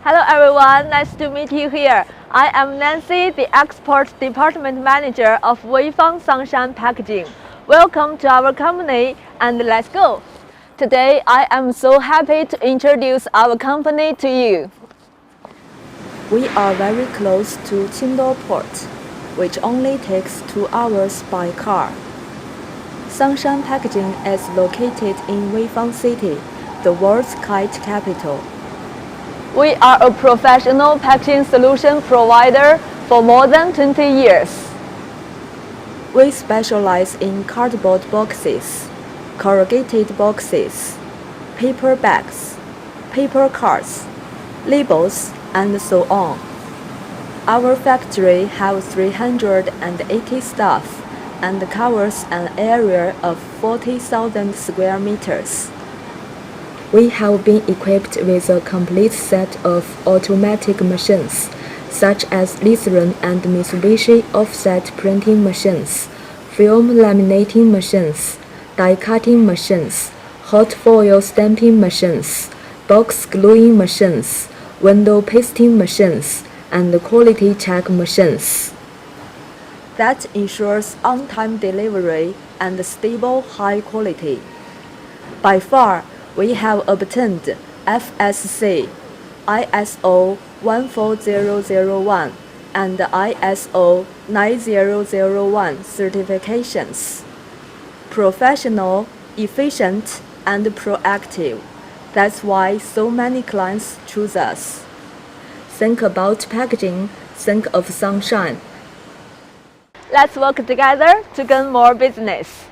Hello everyone, nice to meet you here. I am Nancy, the Export Department Manager of Weifang Sunshine Packaging. Welcome to our company and let's go. Today I am so happy to introduce our company to you. We are very close to Qingdao Port, which only takes 2 hours by car. Sunshine Packaging is located in Weifang City, the world's kite capital. We are a professional packaging solution provider for more than 20 years. We specialize in cardboard boxes, corrugated boxes, paper bags, paper cards, labels, and so on. Our factory has 380 staff and covers an area of 40,000 square meters. We have been equipped with a complete set of automatic machines, such as Litherland and Mitsubishi offset printing machines, film laminating machines, die cutting machines, hot foil stamping machines, box gluing machines, window pasting machines, and quality check machines. That ensures on-time delivery and stable high quality. By far, we have obtained FSC, ISO 14001, and ISO 9001 certifications. Professional, efficient, and proactive. That's why so many clients choose us. Think about packaging, think of Sunshine. Let's work together to gain more business.